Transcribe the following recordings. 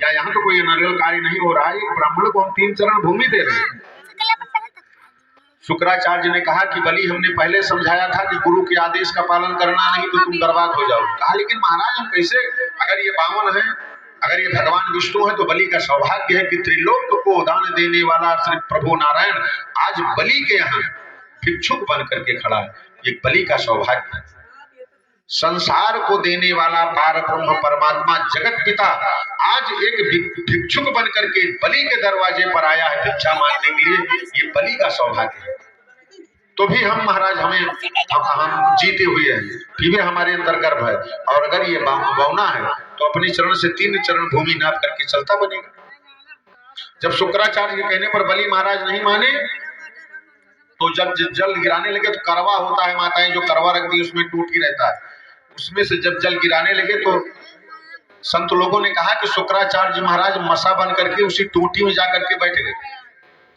क्या यहाँ तो कोई अनर्गल कार्य नहीं हो रहा है? एक ब्राह्मण को हम 3 चरण भूमि दे रहे हैं। शुक्राचार्य ने कहा कि बलि हमने पहले समझाया था कि गुरु के आदेश का पालन करना नहीं तो तुम बर्बाद हो जाओ। कहा लेकिन महाराज हम कैसे, अगर ये बामन है, अगर ये भगवान विष्णु है तो बलि का सौभाग्य है कि त्रिलोक को दान देने वाला श्री प्रभु नारायण आज बलि के यहाँ भिक्षुक बन करके खड़ा है। ये बलि का सौभाग्य है। संसार को देने वाला पार ब्रह्म परमात्मा जगत पिता आज एक भिक्षुक बन करके बलि के दरवाजे पर आया है भिक्षा मांगने के लिए। ये बलि का सौभाग्य है। तो भी हम महाराज हम जीते हुए हैं, फिर भी हमारे अंदर गर्व है। और अगर ये बौना है तो अपने चरण से 3 चरण भूमि नाप करके चलता बनेगा। जब शुक्राचार्य के कहने पर बलि महाराज नहीं माने तो जब जल गिराने लगे तो करवा होता है, माताएं जो करवा रखती है उसमें टूट ही रहता है, उसमें से जब जल गिराने लगे तो संत लोगों ने कहा कि शुक्राचार्य महाराज मसा बन करके उसी टूटी में जाकर के बैठ गए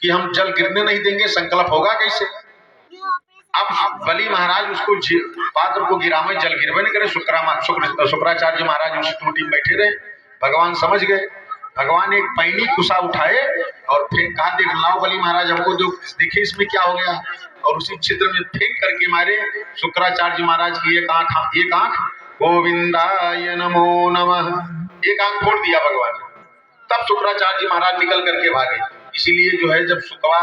कि हम जल गिरने नहीं देंगे, संकल्प होगा कैसे। अब बलि महाराज उसको पात्र को गिरावे, जल गिरवे नहीं करे। शुक्राचार्य महाराज उसी टूटी में बैठे रहे। भगवान समझ गए। भगवान एक पैनी कुसा उठाए और फेंक, कहा देख लाओ बलि महाराज हमको जो देखिए इसमें क्या हो गया, और उसी छिद्र में फेंक करके मारे। शुक्राचार्य महाराज की एक आंख गोविंदाय नमो नमः, एक आंख फोड़ दिया भगवान ने। तब शुक्राचार्य महाराज निकल करके भागे। इसीलिए जो है जब शुक्वा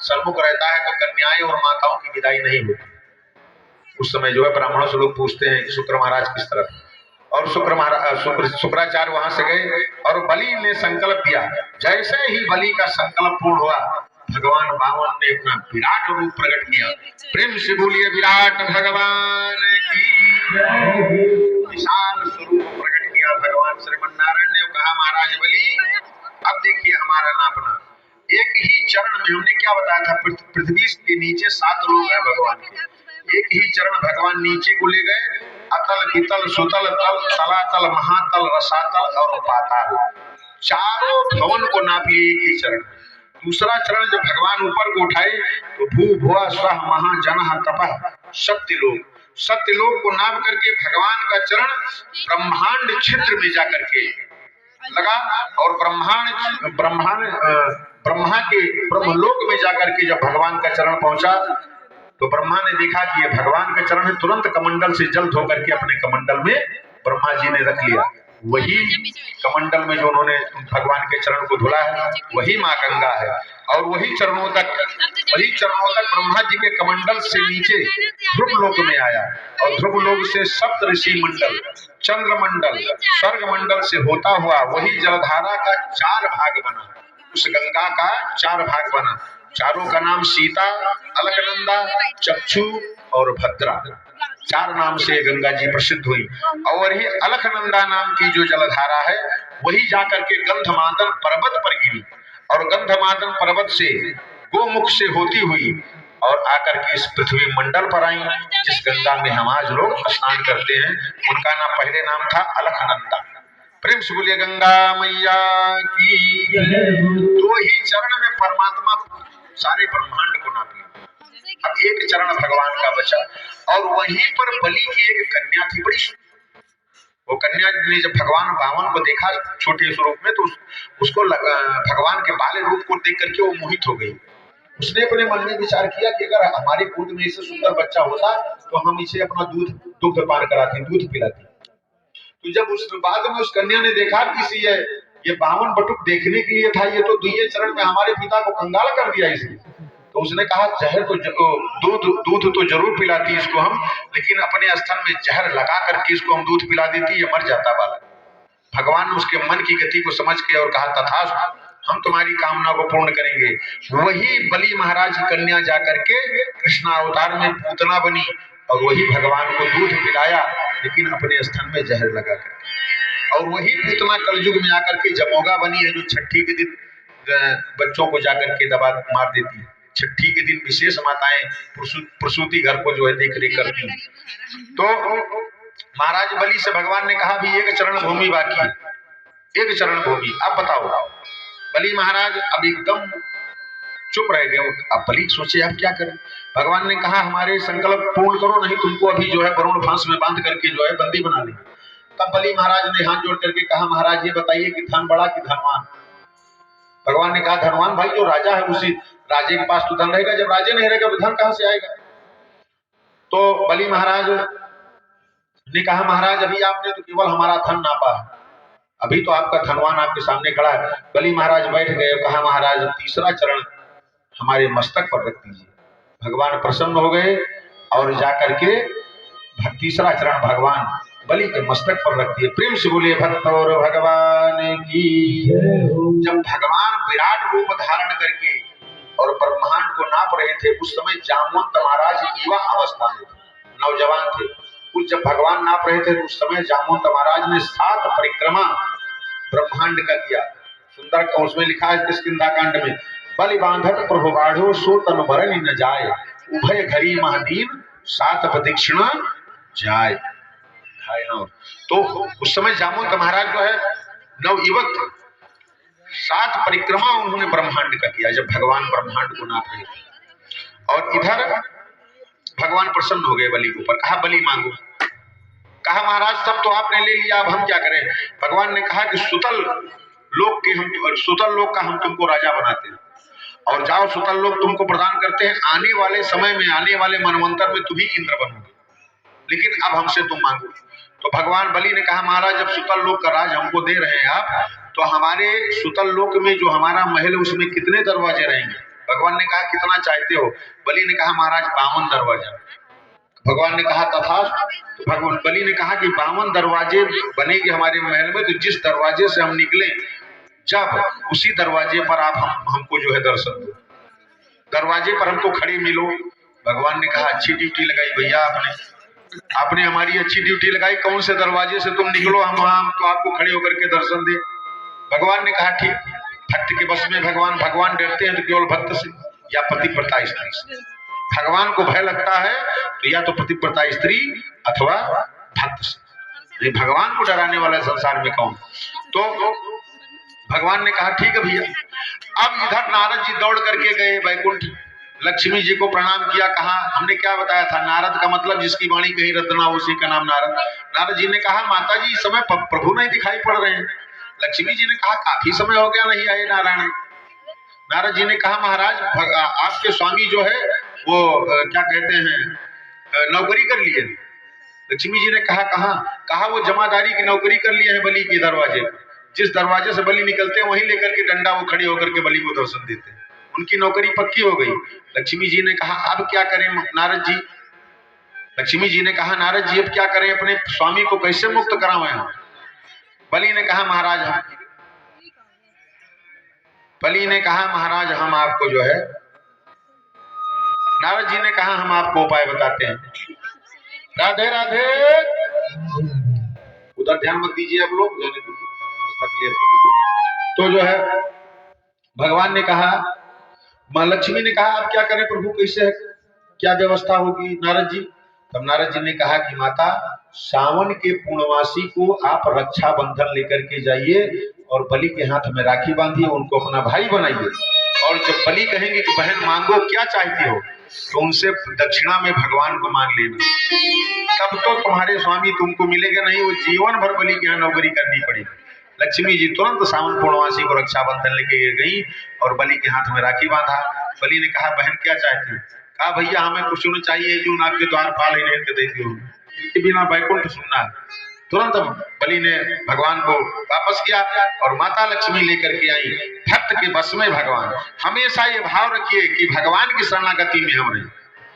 सन्मुख रहता है तो कन्याएं और माताओं की विदाई नहीं होती। उस समय जो है ब्राह्मणों से लोग पूछते हैं कि शुक्र महाराज किस तरफ, और शुक्राचार्य वहां से गए और बलि ने संकल्प दिया। जैसे ही बलि का संकल्प पूर्ण हुआ भगवान वामन ने अपना विराट रूप प्रकट किया। प्रेम से बोलिए विराट भगवान की विशाल स्वरूप प्रकट किया भगवान श्रीमन नारायण ने। कहा महाराज बलि अब देखिए हमारा नापना, एक ही चरण में हमने क्या बताया था, पृथ्वी के नीचे 7 लोग हैं भगवान के। एक ही चरण भगवान नीचे को ले गए। अतल वितल सुतल तल तलातल महातल रसातल और पाताल, चारों भवन को नाप लिए एक ही चरण। दूसरा चरण जब भगवान ऊपर को उठाए तो भू भुआ स्वह महा जनः तपः सत्यलोक को नाप करके भगवान का चरण ब्रह्मांड क्षेत्र में जाकर के लगा। और ब्रह्मा के ब्रह्मलोक में जाकर के जब भगवान का चरण पहुंचा तो ब्रह्मा ने देखा कि ये भगवान का चरण है। तुरंत कमंडल से जल धो करके अपने कमंडल में ब्रह्मा जी ने रख लिया। वही कमंडल में जो उन्होंने भगवान के चरण को धुला है वही माँ गंगा है। और वही चरणों तक ब्रह्मा जी के कमंडल से नीचे ध्रुव लोक में आया। और ध्रुव लोक से सप्त ऋषि मंडल, चंद्र मंडल, स्वर्ग मंडल से होता हुआ वही जलधारा का 4 भाग बना। उस गंगा का 4 भाग बना। चारों का नाम सीता, अलकनंदा, चक्षु और भद्रा, 4 नाम से गंगा जी प्रसिद्ध हुई। और ही अलकनंदा नाम की जो जलधारा है वही जाकर के गंधमादन पर्वत पर गिरी और गंधमादन पर्वत से गोमुख से होती हुई और आकर के इस पृथ्वी मंडल पर आई। जिस गंगा में हम आज लोग स्नान करते हैं उनका नाम पहले नाम था अलकनंदा। प्रेम से बोलिए गंगा मैया की। 2 ही चरण में परमात्मा सारे ब्रह्मांड को नाप लिया। अब एक चरण भगवान का बचा। और वहीं पर बलि की एक कन्या थी बड़ी। वो कन्या ने जब भगवान वामन को देखा छोटे स्वरूप में तो उसको भगवान के बाले रूप को देख करके वो मोहित हो गई। उसने अपने मन में विचार किया कि अगर हमारी गोद में इससे सुंदर बच्चा होता तो हम इसे अपना दुग्ध पान कराते, दूध पिलाते। तो जब उस बाद में उस कन्या ने देखा कि ये वामन बटुक देखने के लिए था, ये तो 2 चरण में हमारे पिता को कंगाल कर दिया इसने। तो उसने कहा जहर तो दूध तो जरूर पिलाती इसको हम, लेकिन अपने स्तन में जहर लगा करके इसको हम दूध पिला देती, ये मर जाता बालक। भगवान ने उसके मन की गति को समझ के और कहा तथास्तु, हम तुम्हारी कामना को पूर्ण करेंगे। वही बलि महाराज की कन्या जाकर के कृष्णा अवतार में पूतना बनी और वही भगवान को दूध पिलाया, लेकिन अपने स्तन में जहर लगा कर। और वही पूतना कलयुग में आकर के जमोगा बनी है, जो छठी के दिन बच्चों को जाकर के दबा मार देती है। छठी के दिन विशेष माताएं प्रसूति घर को जो है देख रेख करती है। तो महाराज बलि से भगवान ने कहा भी 1 चरण भूमि बाकी है, 1 चरण भूमि। अब बताओ। बलि महाराज अब एकदम चुप रह गए। अब बलि सोचे अब क्या करें। भगवान ने कहा हमारे संकल्प पूर्ण करो, नहीं तुमको अभी जो है वरुण फांस में बांध करके जो है बंदी बना लेंगे। तब बलि महाराज ने हाथ जोड़ करके कहा, महाराज ये बताइए कि धन बड़ा कि धनवान? भगवान ने कहा, धनवान भाई जो राजा है उसी राजे के पास तो धन रहेगा, जब राजे नहीं रहेगा तो धन कहां से आएगा? तो बलि महाराज ने कहा, महाराज अभी आपने तो केवल हमारा धन नापा है, अभी तो आपका धनवान आपके सामने खड़ा है। बलि महाराज बैठ गए, कहा, महाराज तीसरा चरण हमारे मस्तक पर रख दीजिए। भगवान प्रसन्न हो गए और जाकर के तीसरा चरण भगवान बलि के मस्तक पर रख दिए। प्रेम से बोलिए भक्त और भगवान की। जब भगवान विराट रूप धारण करके और ब्रह्मांड को नाप रहे थे, उस समय जामवंत महाराज युवा अवस्था में थे, नौजवान थे। उस जब भगवान नाप रहे थे उस समय जामवंत महाराज ने 7 परिक्रमा ब्रह्मांड का किया। सुंदर उसमें लिखा है किष्किंधा कांड में, बलि बांधत प्रभु बाढ़ो सो तन भरन न जाए, उभय घरी महादीन 7 प्रदक्षिणा जाए। तो उस समय जामवंत महाराज जो है नवयुवक 7 परिक्रमा उन्होंने ब्रह्मांड का किया जब भगवान ब्रह्मांड को नाप रहे थे। और इधर भगवान प्रसन्न हो गए बलि के ऊपर, कहा बलि मांगो। कहा, महाराज सब तो आपने ले लिया, अब हम क्या करें? भगवान ने कहा कि सुतल लोक का हम तुमको राजा बनाते हैं, और जाओ सुतल लोक तुमको प्रदान करते हैं, आने वाले समय में, आने वाले मनवंतर में तुम ही इंद्र बनोगे, लेकिन अब हमसे तुम मांगो। तो भगवान बलि ने कहा, महाराज जब सुतल लोक का राज हमको दे रहे हैं आप, तो हमारे सुतल लोक में जो हमारा महल है उसमें कितने दरवाजे रहेंगे? भगवान ने कहा, कितना चाहते हो? बलि ने कहा, महाराज 52 दरवाजा। भगवान ने कहा, तथा। तो भगवान बलि ने कहा कि 52 दरवाजे बनेंगे हमारे महल में, तो जिस दरवाजे से हम निकले जब उसी दरवाजे पर आप हमको जो है दर्शन दो, दरवाजे पर हमको खड़े मिलो। भगवान ने कहा, अच्छी ड्यूटी लगाई भैया आपने हमारी अच्छी ड्यूटी लगाई, कौन से दरवाजे से तुम निकलो, हम तो आपको खड़े होकर के दर्शन दे। भगवान ने कहा, ठीक। भक्त के बस में भगवान डरते हैं तो केवल भक्त से या पतिव्रता स्त्री से। भगवान को भय लगता है तो या तो पतिव्रता स्त्री अथवा भक्त से। भगवान को डराने वाला संसार में कौन? तो भगवान ने कहा, ठीक है भैया। अब इधर नारद जी दौड़ करके गए वैकुंठ, लक्ष्मी जी को प्रणाम किया। कहा, हमने क्या बताया था, नारद का मतलब जिसकी वाणी कहीं रद्द ना हो उसी का नाम नारद। नारद जी ने कहा, माता जी इस समय प्रभु नहीं दिखाई पड़ रहे हैं। लक्ष्मी जी ने कहा, काफी समय हो गया नहीं आए नारायण। नारद जी ने कहा, महाराज आपके स्वामी जो है वो क्या कहते हैं नौकरी कर लिए। लक्ष्मी जी ने कहा, कहाँ? कहा, वो जमादारी की नौकरी कर लिए हैं बलि के दरवाजे पर, जिस दरवाजे से बलि निकलते हैं वहीं लेकर के डंडा वो खड़े होकर के बलि को दर्शन देते हैं, उनकी नौकरी पक्की हो गई। लक्ष्मी जी ने कहा, अब क्या करें नारद जी? लक्ष्मी जी ने कहा, नारद जी अब क्या करें, अपने स्वामी को कैसे मुक्त करावें हम? बलि ने कहा, महाराज हम आपको जो है, नारद जी ने कहा, हम आपको उपाय बताते हैं। राधे राधे। उधर ध्यान मत दीजिए आप लोग, जाने दीजिए, क्लियर कर दीजिए। तो जो है भगवान ने कहा, मां लक्ष्मी ने कहा, आप क्या करें प्रभु, कैसे है, क्या व्यवस्था होगी नारद जी? तब नारद जी ने कहा कि माता, सावन के पूर्णवासी को आप रक्षा बंधन लेकर के जाइए और बलि के हाथ में राखी बांधिए, उनको अपना भाई बनाइए, और जब बलि कहेंगे कि बहन मांगो क्या चाहती हो, तो उनसे दक्षिणा में भगवान को मांग लेना, तब तो तुम्हारे स्वामी तुमको मिलेगा नहीं, वो जीवन भर बलि के यहाँ नौकरी करनी पड़ेगी। लक्ष्मी जी तुरंत सावन पूर्णवासी को रक्षा बंधन लेके गई और बलि के हाथ में राखी बांधा। बलि ने कहा, बहन क्या चाहती हो? कहा, भैया हमें कुछ नहीं चाहिए, जो आपके द्वार पाल ही नहीं देती हो, इनके बिना वैकुंठ सुनना है। तुरंत बलि ने भगवान को वापस किया और माता लक्ष्मी लेकर के आई। भक्त के बस में भगवान। हमेशा ये भाव रखिए कि भगवान की शरणागति में हम रहे,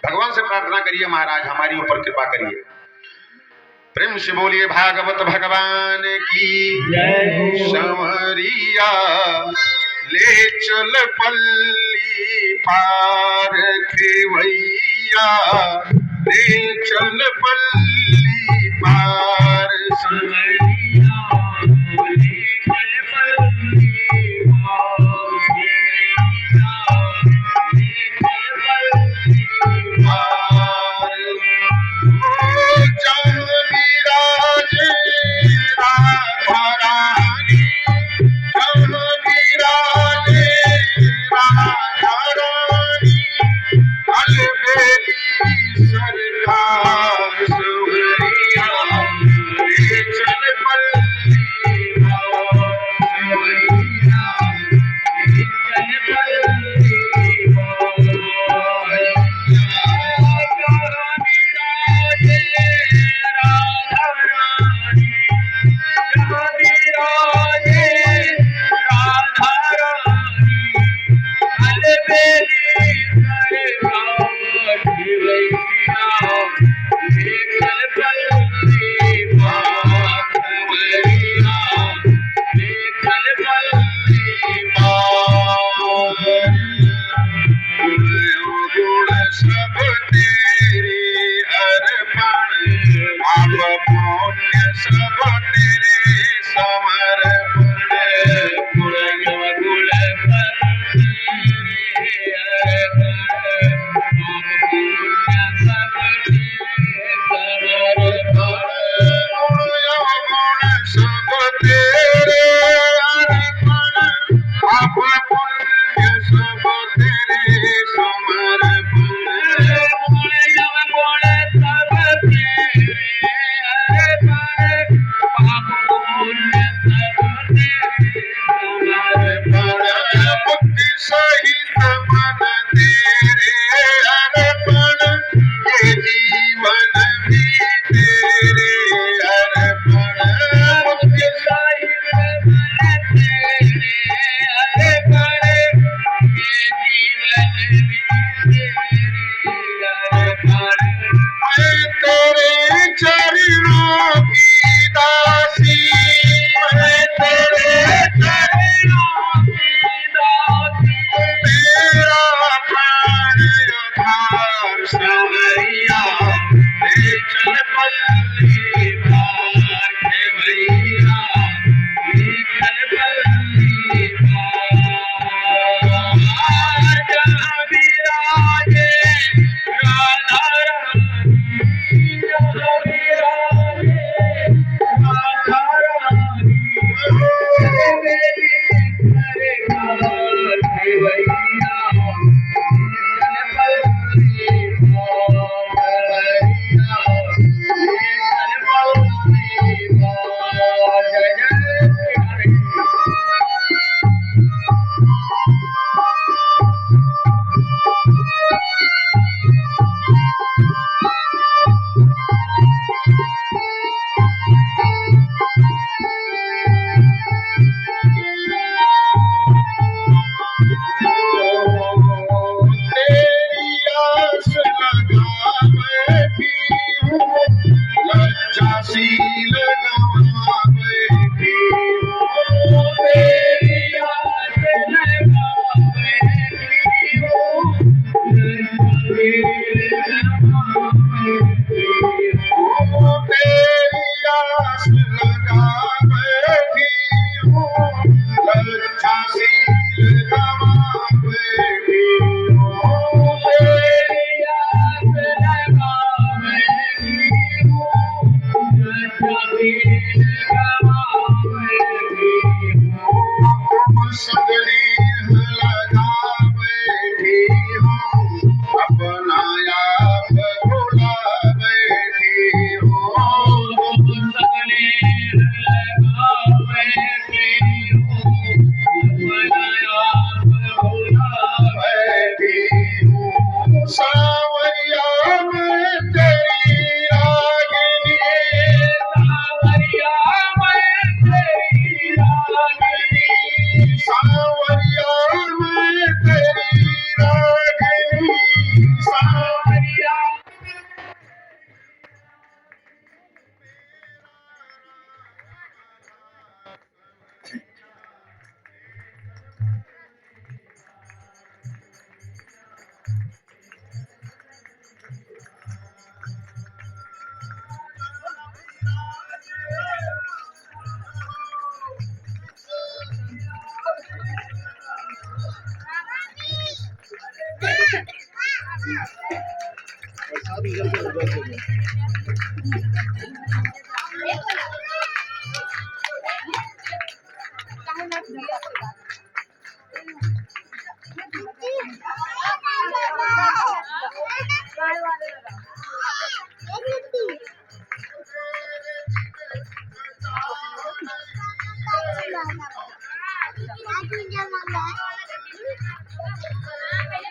भगवान से प्रार्थना करिए, महाराज हमारी ऊपर कृपा करिए। प्रेम से बोलिए भागवत भगवान की जय। संवरिया ले चल पल्ली पार खेवैया, ले चल पल्ली पार संवरिया, ले चल पल्ली पार खेवैया, ले चल पल्ली पार। सरकार सुवरिया